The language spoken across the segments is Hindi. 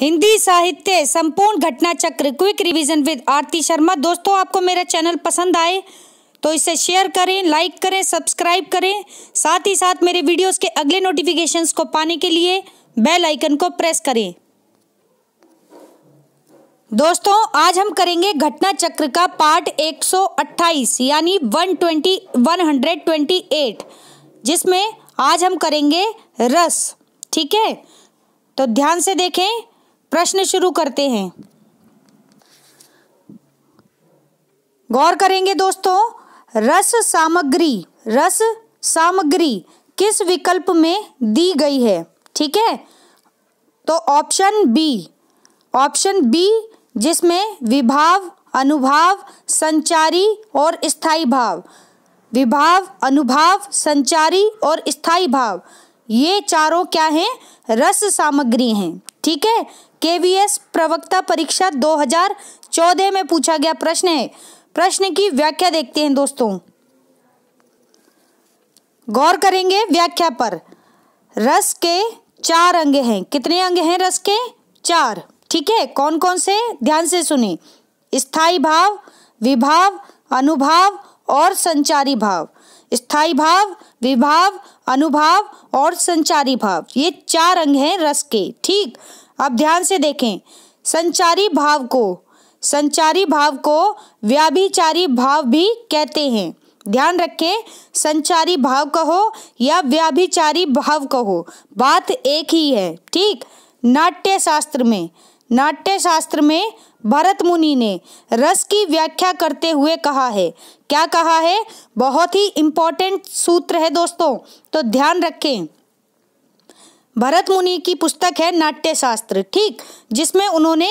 हिंदी साहित्य संपूर्ण घटना चक्र क्विक रिवीजन विद आरती शर्मा। दोस्तों, आपको मेरा चैनल पसंद आए तो इसे शेयर करें, लाइक करें, सब्सक्राइब करें। साथ ही साथ मेरे वीडियोस के अगले नोटिफिकेशंस को पाने के लिए बेल आइकन को प्रेस करें। दोस्तों, आज हम करेंगे घटना चक्र का पार्ट 128 यानी 128, जिसमें आज हम करेंगे रस। ठीक है, तो ध्यान से देखें। प्रश्न शुरू करते हैं। गौर करेंगे दोस्तों, रस सामग्री किस विकल्प में दी गई है? ठीक है, तो ऑप्शन बी जिसमें विभाव, अनुभाव, संचारी और स्थायी भाव, विभाव, अनुभाव, संचारी और स्थायी भाव, ये चारों क्या हैं? रस सामग्री हैं। ठीक है, केवीएस प्रवक्ता परीक्षा 2014 में पूछा गया प्रश्न है। प्रश्न की व्याख्या देखते हैं दोस्तों। गौर करेंगे व्याख्या पर। रस के 4 अंग हैं। कितने अंग हैं रस के? 4। ठीक है, कौन कौन से? ध्यान से सुने। स्थायी भाव, विभाव, अनुभाव और संचारी भाव। स्थायी भाव, विभाव, अनुभाव और संचारी भाव, ये 4 अंग हैं रस के। ठीक, अब ध्यान से देखें। संचारी भाव को व्याभिचारी भाव भी कहते हैं। ध्यान रखें, संचारी भाव कहो या व्याभिचारी भाव कहो, बात एक ही है। ठीक, नाट्य शास्त्र में भरत मुनि ने रस की व्याख्या करते हुए कहा है। क्या कहा है? बहुत ही इंपॉर्टेंट सूत्र है दोस्तों, तो ध्यान रखें। भरत मुनि की पुस्तक है नाट्य शास्त्र, ठीक, जिसमें उन्होंने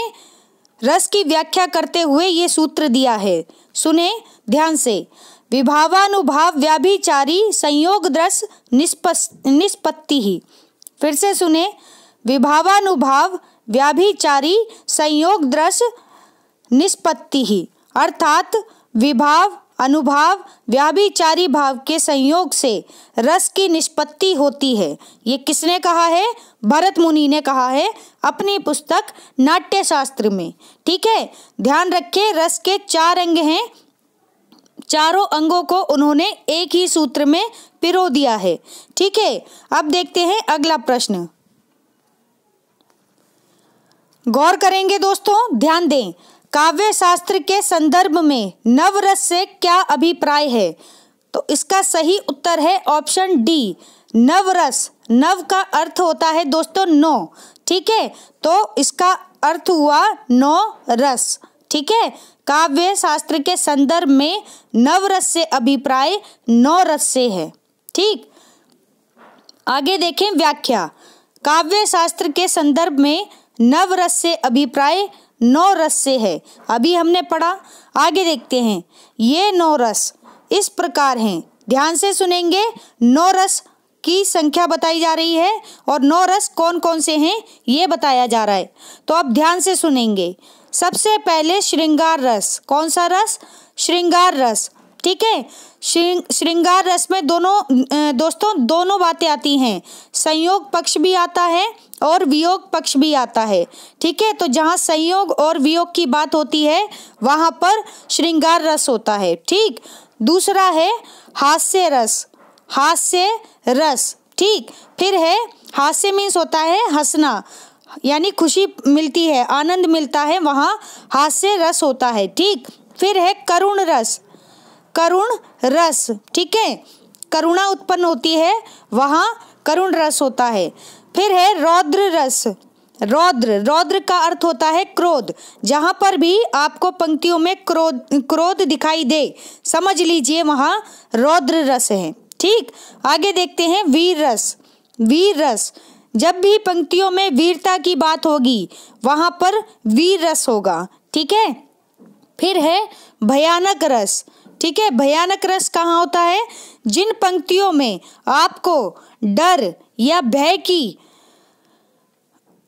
रस की व्याख्या करते हुए ये सूत्र दिया है। सुने ध्यान से। विभावानुभाव व्याभिचारी संयोग रस निष्पत्ति ही। फिर से सुने। विभावानुभाव व्याभिचारी संयोग रस निष्पत्ति ही, अर्थात विभाव, अनुभाव, व्याभिचारी भाव के संयोग से रस की निष्पत्ति होती है। ये किसने कहा है? भरत मुनि ने कहा है अपनी पुस्तक नाट्य शास्त्र में। ठीक है, ध्यान रखें, रस के 4 अंग हैं। चारों अंगों को उन्होंने एक ही सूत्र में पिरो दिया है। ठीक है, अब देखते हैं अगला प्रश्न। गौर करेंगे दोस्तों, ध्यान दें। काव्य शास्त्र के संदर्भ में नवरस से क्या अभिप्राय है? तो इसका सही उत्तर है ऑप्शन डी, नवरस। नव का अर्थ होता है दोस्तों 9। ठीक है, तो इसका अर्थ हुआ 9 रस। ठीक है, काव्य शास्त्र के संदर्भ में नवरस से अभिप्राय 9 रस से है। ठीक, आगे देखें व्याख्या। काव्य शास्त्र के संदर्भ में नवरस से अभिप्राय 9 रस से है। अभी हमने पढ़ा, आगे देखते हैं। ये 9 रस इस प्रकार हैं। ध्यान से सुनेंगे। 9 रस की संख्या बताई जा रही है और 9 रस कौन कौन से हैं ये बताया जा रहा है। तो अब ध्यान से सुनेंगे। सबसे पहले श्रृंगार रस। कौन सा रस? श्रृंगार रस। ठीक है, श्रृंगार रस में दोस्तों दोनों बातें आती हैं। संयोग पक्ष भी आता है और वियोग पक्ष भी आता है। ठीक है, तो जहाँ संयोग और वियोग की बात होती है वहाँ पर श्रृंगार रस होता है। ठीक, दूसरा है हास्य रस। ठीक, फिर है हास्य मीन्स होता है हंसना, यानी खुशी मिलती है, आनंद मिलता है, वहाँ हास्य रस होता है। ठीक, फिर है करुण रस। ठीक है, करुणा उत्पन्न होती है, वहाँ करुण रस होता है। फिर है रौद्र रस। रौद्र का अर्थ होता है क्रोध। जहाँ पर भी आपको पंक्तियों में क्रोध दिखाई दे, समझ लीजिए वहाँ रौद्र रस है। ठीक, आगे देखते हैं वीर रस। जब भी पंक्तियों में वीरता की बात होगी वहाँ पर वीर रस होगा। ठीक है, फिर है भयानक रस। ठीक है, भयानक रस कहाँ होता है? जिन पंक्तियों में आपको डर या भय की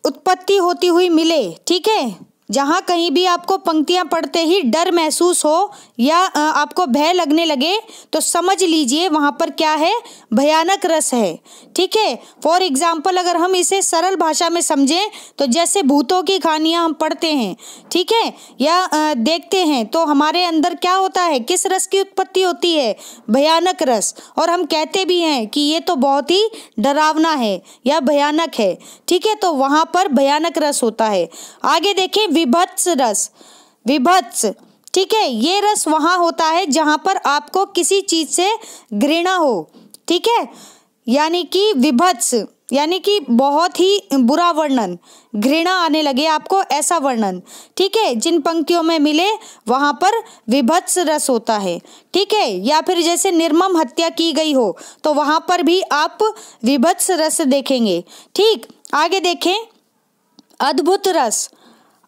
उत्पत्ति होती हुई मिले। ठीक है, जहाँ कहीं भी आपको पंक्तियाँ पढ़ते ही डर महसूस हो या आपको भय लगने लगे तो समझ लीजिए वहाँ पर क्या है, भयानक रस है। ठीक है, फॉर एग्जाम्पल अगर हम इसे सरल भाषा में समझें तो जैसे भूतों की कहानियाँ हम पढ़ते हैं, ठीक है, या देखते हैं तो हमारे अंदर क्या होता है, किस रस की उत्पत्ति होती है, भयानक रस। और हम कहते भी हैं कि ये तो बहुत ही डरावना है या भयानक है। ठीक है, तो वहाँ पर भयानक रस होता है। आगे देखें, विभत्स रस। विभत्स, ठीक है, ये रस वहाँ होता है जहाँ पर आपको किसी चीज से घृणा हो। ठीक है, यानी कि विभत्स यानी कि बहुत ही बुरा वर्णन, घृणा आने लगे आपको, ऐसा वर्णन। ठीक है, जिन पंक्तियों में मिले वहाँ पर विभत्स रस होता है। ठीक है, या फिर जैसे निर्मम हत्या की गई हो तो वहाँ पर भी आप विभत्स रस देखेंगे। ठीक, आगे देखें, अद्भुत रस।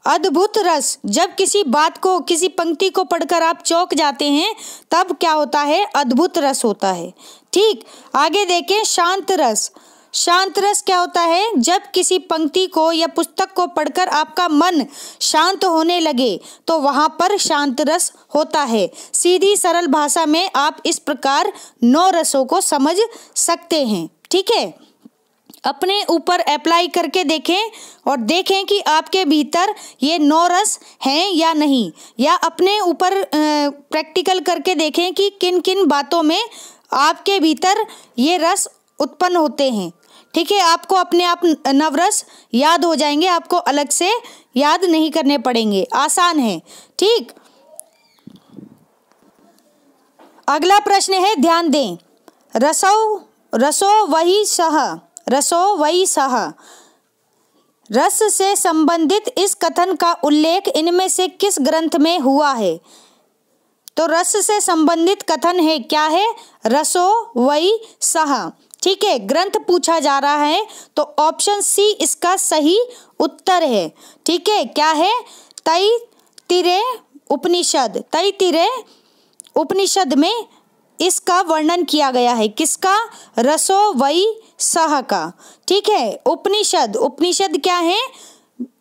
अद्भुत रस, जब किसी बात को, किसी पंक्ति को पढ़कर आप चौंक जाते हैं तब क्या होता है, अद्भुत रस होता है। ठीक, आगे देखें, शांत रस। शांत रस क्या होता है, जब किसी पंक्ति को या पुस्तक को पढ़कर आपका मन शांत होने लगे तो वहाँ पर शांत रस होता है। सीधी सरल भाषा में आप इस प्रकार 9 रसों को समझ सकते हैं। ठीक है, अपने ऊपर अप्लाई करके देखें और देखें कि आपके भीतर ये 9 रस हैं या नहीं, या अपने ऊपर प्रैक्टिकल करके देखें कि किन किन बातों में आपके भीतर ये रस उत्पन्न होते हैं। ठीक है, आपको अपने आप नवरस याद हो जाएंगे, आपको अलग से याद नहीं करने पड़ेंगे, आसान है। ठीक, अगला प्रश्न है, ध्यान दें, रसो वही सह। रसो वही सह, रस से संबंधित इस कथन का उल्लेख इनमें से किस ग्रंथ में हुआ है? तो रस से संबंधित कथन है, क्या है, रसो वही सह। ठीक है, ग्रंथ पूछा जा रहा है तो ऑप्शन सी इसका सही उत्तर है। ठीक है, क्या है, तैत्तिरीय उपनिषद। तैत्तिरीय उपनिषद में इसका वर्णन किया गया है, किसका, रसो वही सह का। ठीक है, उपनिषद, उपनिषद क्या है,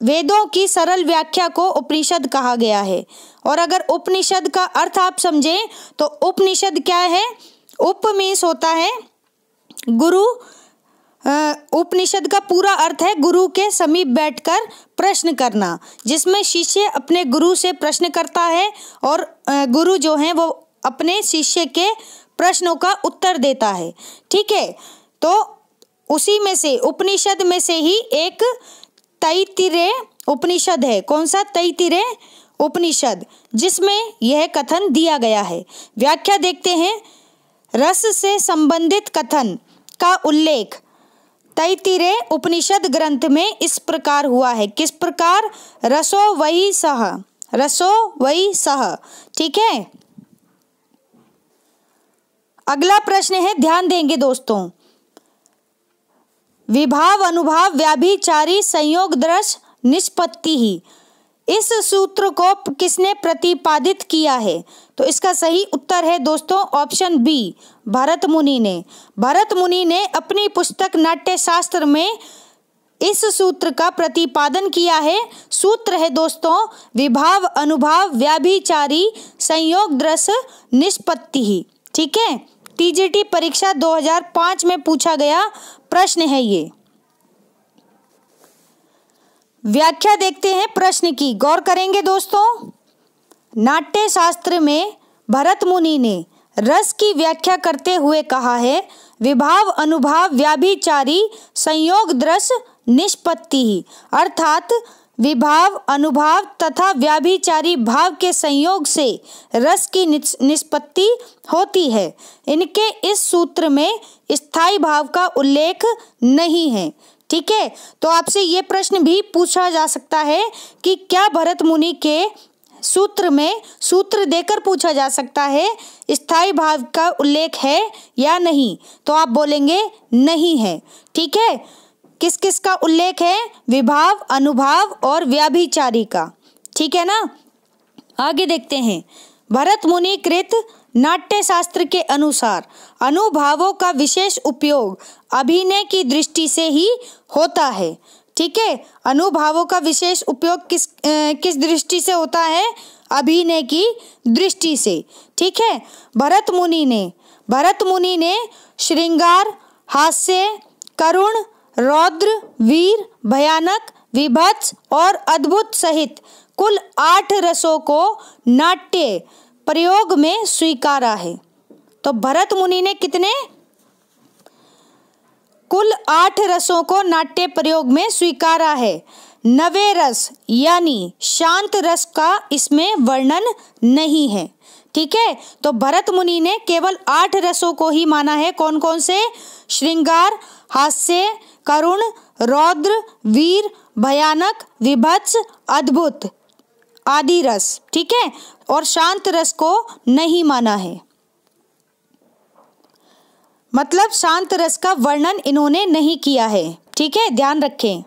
वेदों की सरल व्याख्या को उपनिषद कहा गया है। और अगर उपनिषद का अर्थ आप समझें तो उपनिषद क्या है, उप मीन्स होता है गुरु। उपनिषद का पूरा अर्थ है गुरु के समीप बैठकर प्रश्न करना, जिसमें शिष्य अपने गुरु से प्रश्न करता है और गुरु जो है वो अपने शिष्य के प्रश्नों का उत्तर देता है। ठीक है, तो उसी में से, उपनिषद में से ही एक तैत्तिरीय उपनिषद है। कौन सा, तैत्तिरीय उपनिषद, जिसमें यह कथन दिया गया है। व्याख्या देखते हैं, रस से संबंधित कथन का उल्लेख तैत्तिरीय उपनिषद ग्रंथ में इस प्रकार हुआ है, किस प्रकार, रसो वही सह। रसो वही सह। ठीक है, अगला प्रश्न है, ध्यान देंगे दोस्तों, विभाव अनुभाव व्याभिचारी संयोग दृश निष्पत्ति ही, इस सूत्र को किसने प्रतिपादित किया है? तो इसका सही उत्तर है दोस्तों ऑप्शन बी, भरत मुनि ने। भरत मुनि ने अपनी पुस्तक नाट्यशास्त्र में इस सूत्र का प्रतिपादन किया है। सूत्र है दोस्तों, विभाव अनुभाव व्याभिचारी संयोग दृश निष्पत्ति ही। ठीक है, टीजीटी परीक्षा 2005 में पूछा गया प्रश्न है ये। व्याख्या देखते हैं प्रश्न की, गौर करेंगे दोस्तों। नाट्य शास्त्र में भरत मुनि ने रस की व्याख्या करते हुए कहा है, विभाव अनुभाव व्याभिचारी संयोग दृश निष्पत्ति ही, अर्थात विभाव अनुभाव तथा व्याभिचारी भाव के संयोग से रस की निष्पत्ति होती है। इनके इस सूत्र में स्थायी भाव का उल्लेख नहीं है। ठीक है, तो आपसे ये प्रश्न भी पूछा जा सकता है कि क्या भरत मुनि के सूत्र में, सूत्र देकर पूछा जा सकता है, स्थायी भाव का उल्लेख है या नहीं? तो आप बोलेंगे नहीं है। ठीक है, किस किस का उल्लेख है? विभाव अनुभाव और व्याभिचारी का। ठीक है ना, आगे देखते हैं। भरत मुनि कृत नाट्य शास्त्र के अनुसार अनुभावों का विशेष उपयोग अभिनय की दृष्टि से ही होता है। ठीक है। अनुभावों का विशेष उपयोग किस दृष्टि से होता है? अभिनय की दृष्टि से, ठीक है। भरत मुनि ने श्रृंगार, हास्य, करुण, रौद्र, वीर, भयानक, विभत्स और अद्भुत सहित कुल 8 रसों को नाट्य प्रयोग में स्वीकारा है। तो भरत मुनि ने कितने? कुल 8 रसों को नाट्य प्रयोग में स्वीकारा है। नवे रस यानी शांत रस का इसमें वर्णन नहीं है, ठीक है। तो भरत मुनि ने केवल 8 रसों को ही माना है। कौन कौन से? श्रृंगार, हास्य, करुण, रौद्र, वीर, भयानक, विभत्स, अद्भुत आदि रस, ठीक है। और शांत रस को नहीं माना है, मतलब शांत रस का वर्णन इन्होंने नहीं किया है, ठीक है, ध्यान रखें।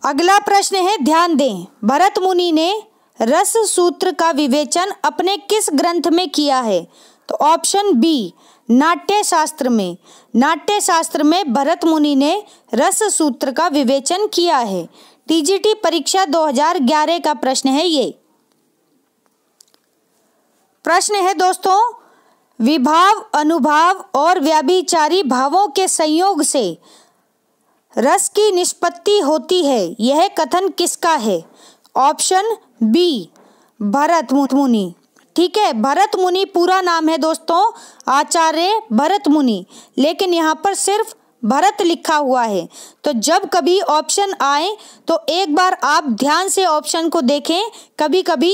अगला प्रश्न है, ध्यान दें। भरत मुनि ने रस सूत्र का विवेचन अपने किस ग्रंथ में किया है? तो ऑप्शन बी, नाट्य शास्त्र में। नाट्य शास्त्र में भरत मुनि ने रस सूत्र का विवेचन किया है। टीजीटी परीक्षा 2011 का प्रश्न है ये। प्रश्न है दोस्तों, विभाव, अनुभाव और व्याभिचारी भावों के संयोग से रस की निष्पत्ति होती है, यह कथन किसका है? ऑप्शन बी, भरत मुनि, ठीक है। भरत मुनि पूरा नाम है दोस्तों आचार्य भरत मुनि, लेकिन यहाँ पर सिर्फ भरत लिखा हुआ है। तो जब कभी ऑप्शन आए तो एक बार आप ध्यान से ऑप्शन को देखें। कभी कभी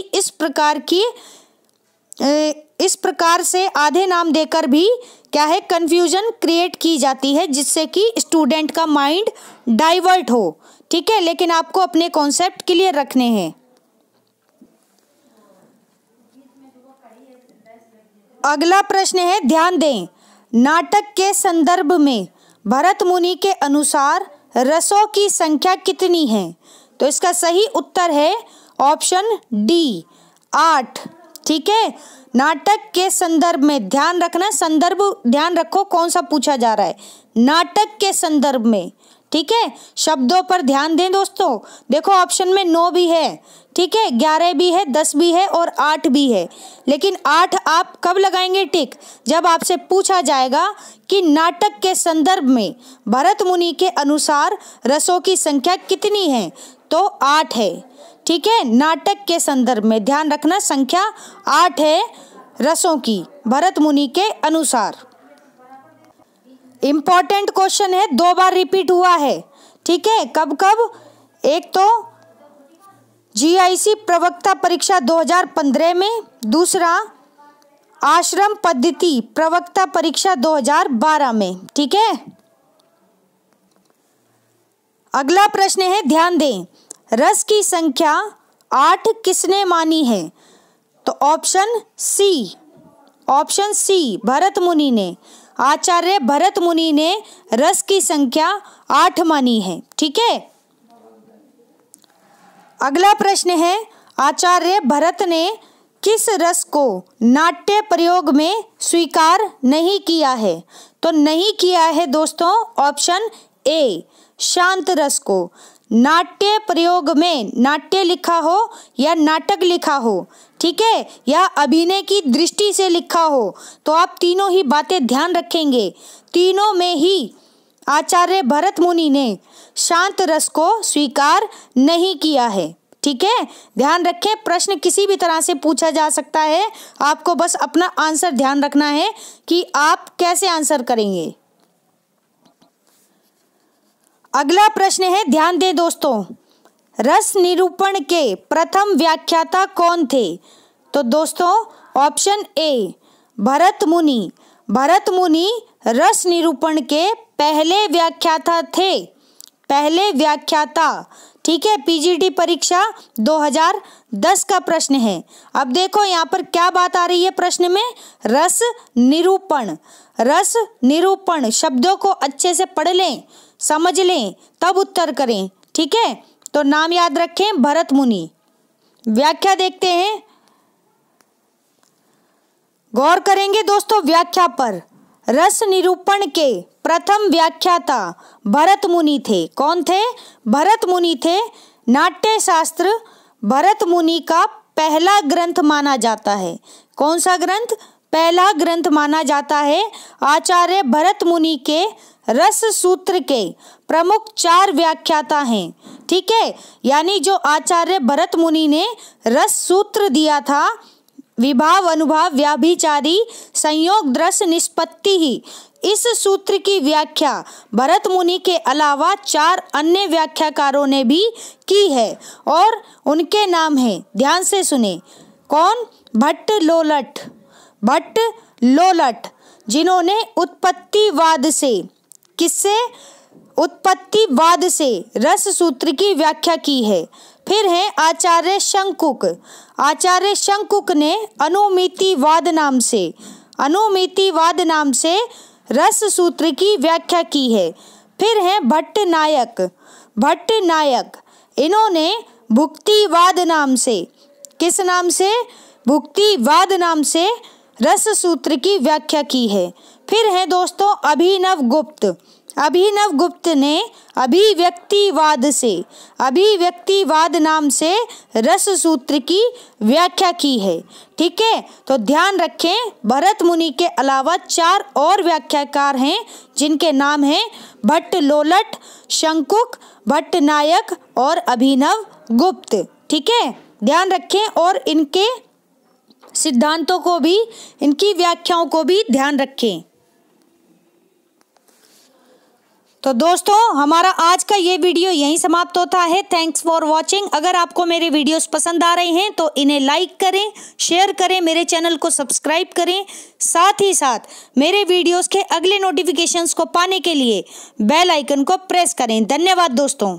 इस प्रकार से आधे नाम देकर भी क्या है, कंफ्यूजन क्रिएट की जाती है, जिससे कि स्टूडेंट का माइंड डाइवर्ट हो, ठीक है। लेकिन आपको अपने कॉन्सेप्ट क्लियर रखने हैं। अगला प्रश्न है, ध्यान दें। नाटक के संदर्भ में भरत मुनि के अनुसार रसों की संख्या कितनी है? तो इसका सही उत्तर है ऑप्शन डी, 8, ठीक है। नाटक के संदर्भ में ध्यान रखना, संदर्भ ध्यान रखो कौन सा पूछा जा रहा है, नाटक के संदर्भ में, ठीक है। शब्दों पर ध्यान दें दोस्तों। देखो ऑप्शन में 9 भी है, ठीक है, 11 भी है, 10 भी है और 8 भी है। लेकिन 8 आप कब लगाएंगे टिक? जब आपसे पूछा जाएगा कि नाटक के संदर्भ में भरत मुनि के अनुसार रसों की संख्या कितनी है, तो 8 है, ठीक है। नाटक के संदर्भ में ध्यान रखना, संख्या 8 है रसों की भरत मुनि के अनुसार। इंपॉर्टेंट क्वेश्चन है, 2 बार रिपीट हुआ है, ठीक है। कब कब? एक तो जीआईसी प्रवक्ता परीक्षा 2015 में, दूसरा आश्रम पद्धति प्रवक्ता परीक्षा 2012 में, ठीक है। अगला प्रश्न है, ध्यान दें। रस की संख्या 8 किसने मानी है? तो ऑप्शन सी, भरत मुनि ने। आचार्य भरत मुनि ने रस की संख्या 8 मानी है, ठीक है। अगला प्रश्न है, आचार्य भरत ने किस रस को नाट्य प्रयोग में स्वीकार नहीं किया है? तो नहीं किया है दोस्तों ऑप्शन ए, शांत रस को। नाट्य प्रयोग में नाट्य लिखा हो या नाटक लिखा हो, ठीक है, या अभिनय की दृष्टि से लिखा हो, तो आप तीनों ही बातें ध्यान रखेंगे। तीनों में ही आचार्य भरत मुनि ने शांत रस को स्वीकार नहीं किया है, ठीक है। ध्यान रखें, प्रश्न किसी भी तरह से पूछा जा सकता है, आपको बस अपना आंसर ध्यान रखना है कि आप कैसे आंसर करेंगे। अगला प्रश्न है, ध्यान दें दोस्तों। रस निरूपण के प्रथम व्याख्याता कौन थे? तो दोस्तों ऑप्शन ए, भरत मुनि। भरत मुनि रस निरूपण के पहले व्याख्याता थे, पहले व्याख्याता, ठीक है। पीजीटी परीक्षा 2010 का प्रश्न है। अब देखो यहाँ पर क्या बात आ रही है प्रश्न में, रस निरूपण। रस निरूपण शब्दों को अच्छे से पढ़ लें, समझ लें, तब उत्तर करें, ठीक है। तो नाम याद रखें, भरत मुनि। व्याख्या देखते हैं, गौर करेंगे दोस्तों व्याख्या पर। रस निरूपण के प्रथम व्याख्याता भरत मुनि थे। कौन थे? भरत मुनि थे। नाट्य शास्त्र भरत मुनि का पहला ग्रंथ माना जाता है। कौन सा ग्रंथ? पहला ग्रंथ माना जाता है। आचार्य भरत मुनि के रस सूत्र के प्रमुख 4 व्याख्याता हैं। ठीक है, यानी जो आचार्य भरत मुनि ने रस सूत्र दिया था, विभाव अनुभाव व्याभिचारी संयोग दृश्य निष्पत्ति ही, इस सूत्र की व्याख्या भरत मुनि के अलावा 4 अन्य व्याख्याकारों ने भी की है और उनके नाम हैं, ध्यान से सुने। कौन? भट्ट लोलट। भट्ट लोलट, जिन्होंने उत्पत्तिवाद से, किससे? उत्पत्तिवाद से रस सूत्र की व्याख्या की है। फिर है आचार्य शंकुक। आचार्य शंकुक ने अनुमितिवाद नाम से रस सूत्र की व्याख्या की है। फिर है भट्ट नायक, इन्होंने भुक्तिवाद नाम से, किस नाम से? भुक्तिवाद नाम से रस सूत्र की व्याख्या की है। फिर है दोस्तों अभिनव गुप्त ने अभिव्यक्तिवाद नाम से रस सूत्र की व्याख्या की है। ठीक है, तो ध्यान रखें, भरत मुनि के अलावा 4 और व्याख्याकार हैं जिनके नाम हैं भट्ट लोलट, शंकुक, भट्ट नायक और अभिनव गुप्त। ठीक है, ध्यान रखें और इनके सिद्धांतों को भी, इनकी व्याख्याओं को भी ध्यान रखें। तो दोस्तों, हमारा आज का ये वीडियो यहीं समाप्त होता है। Thanks for watching. अगर आपको मेरे वीडियोस पसंद आ रहे हैं तो इन्हें लाइक करें, शेयर करें, मेरे चैनल को सब्सक्राइब करें। साथ ही साथ मेरे वीडियोस के अगले नोटिफिकेशंस को पाने के लिए बेल आइकन को प्रेस करें। धन्यवाद दोस्तों।